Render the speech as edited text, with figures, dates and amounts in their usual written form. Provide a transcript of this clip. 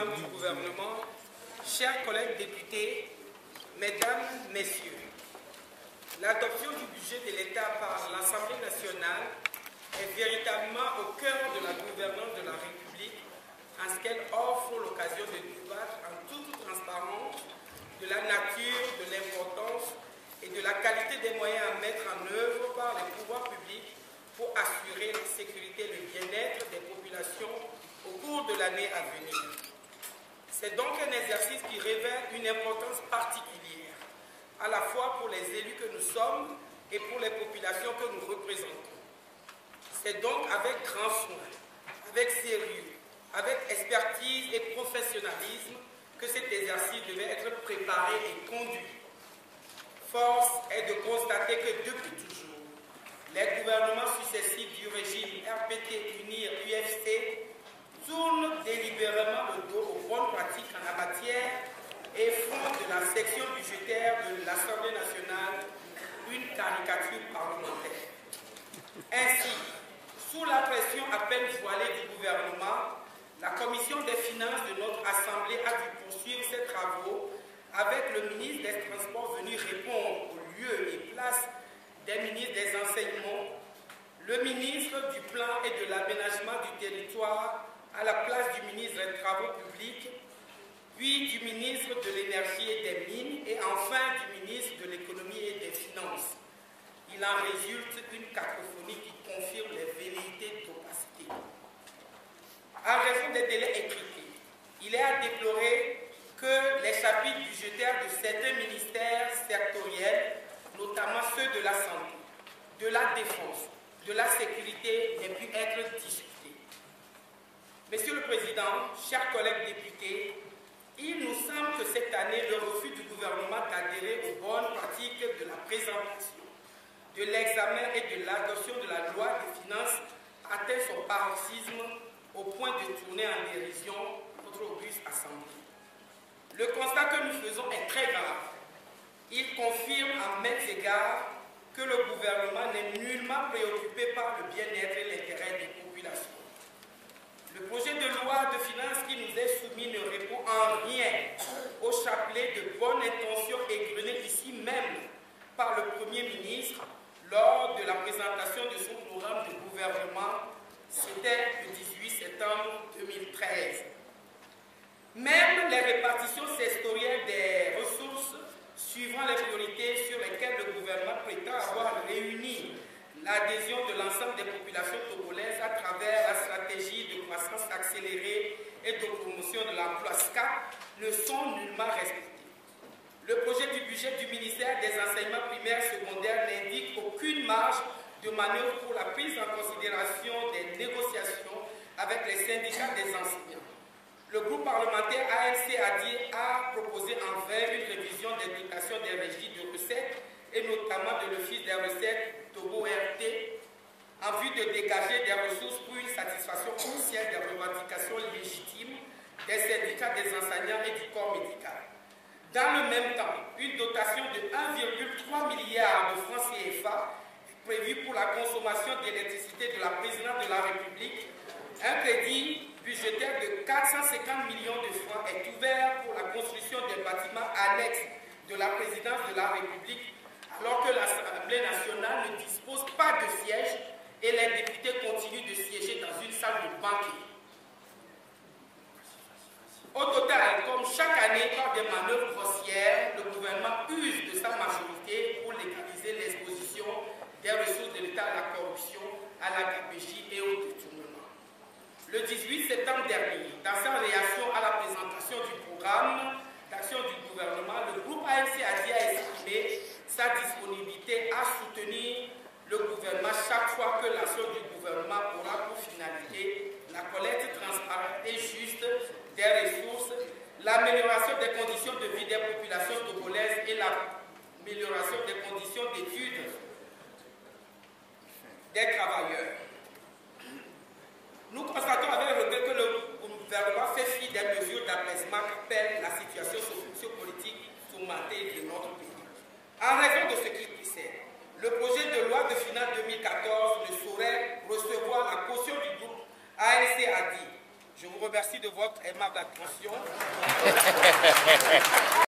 membres du gouvernement, chers collègues députés, mesdames, messieurs, l'adoption du budget de l'État par l'Assemblée nationale est véritablement au cœur de la gouvernance de la République en ce qu'elle offre l'occasion de débattre en toute transparence de la nature, de l'importance et de la qualité des moyens à mettre en œuvre par les pouvoirs publics pour assurer la sécurité et le bien-être des populations au cours de l'année à venir. C'est donc un exercice qui révèle une importance particulière, à la fois pour les élus que nous sommes et pour les populations que nous représentons. C'est donc avec grand soin, avec sérieux, avec expertise et professionnalisme que cet exercice devait être préparé et conduit. Force est de constater que depuis toujours, les gouvernements successifs du régime RPT, UNIR, UFC tournent délibérément le dos aux bonnes pratiques en la matière et font de la section budgétaire de l'Assemblée nationale une caricature parlementaire. Ainsi, sous la pression à peine voilée du gouvernement, la commission des finances de notre Assemblée a dû poursuivre ses travaux avec le ministre des Transports venu répondre au lieu et place des ministres des Enseignements, le ministre du Plan et de l'Aménagement du Territoire à la place du ministre des Travaux publics, puis du ministre de l'Énergie et des Mines et enfin du ministre de l'Économie et des Finances. Il en résulte une cacophonie qui confirme les velléités d'opacité. En raison des délais étriqués, il est à déplorer que les chapitres budgétaires de certains ministères sectoriels, notamment ceux de la santé, de la défense, de la sécurité, n'aient pu être discutés. Monsieur le Président, chers collègues députés, il nous semble que cette année, le refus du gouvernement d'adhérer aux bonnes pratiques de la présentation, de l'examen et de l'adoption de la loi des finances atteint son paroxysme au point de tourner en dérision notre auguste Assemblée. Le constat que nous faisons est très grave. Il confirme à maints égards que le gouvernement n'est nullement préoccupé par le bien-être et l'intérêt des populations. Le projet de loi de finances qui nous est soumis ne répond en rien au chapelet de bonnes intentions égrenées ici même par le Premier ministre lors de la présentation de son programme de gouvernement. C'était le 18 septembre 2013. Même les répartitions sectorielles des ressources suivant les priorités sur lesquelles le gouvernement prétend avoir réuni l'adhésion de l'ensemble des populations togolaises à travers la stratégie de croissance accélérée et de promotion de l'emploi SCAP ne sont nullement respectées. Le projet du budget du ministère des Enseignements primaires et secondaires n'indique aucune marge de manœuvre pour la prise en considération des négociations avec les syndicats des enseignants. Le groupe parlementaire ANC a proposé en vain une révision des dotations des régies de recettes et notamment de l'Office des recettes Togo-RT en vue de dégager des ressources pour une satisfaction officielle des revendications légitimes des syndicats des enseignants et du corps médical. Dans le même temps, une dotation de 1,3 milliard de francs CFA est prévue pour la consommation d'électricité de la présidente de la République. Un crédit budgétaire de 450 millions de francs est ouvert pour la construction des bâtiments annexes de la présidence de la République, alors que l'Assemblée nationale ne dispose pas de sièges et les députés continuent de siéger dans une salle de banquet. Au total, comme chaque année, par des manœuvres grossières, le gouvernement use de sa majorité pour légaliser l'exposition des ressources de l'État à la corruption, à la gabegie et au détournement. Le 18 septembre dernier, dans sa réaction à la présentation du programme d'action du gouvernement, le groupe ANC a exprimé sa disponibilité à soutenir le gouvernement chaque fois que l'action du gouvernement aura pour finalité la collecte transparente et juste des ressources, l'amélioration des conditions de vie des populations togolaises et l'amélioration des conditions d'études des travailleurs. Nous constatons avec regret que le gouvernement fait fi des mesures d'apaisement qu'appelle la situation sociopolitique tourmentée de notre pays. En raison de ce qui précède, le projet de loi de finances 2014 ne saurait recevoir la caution du groupe ANC a dit, Je vous remercie de votre aimable attention.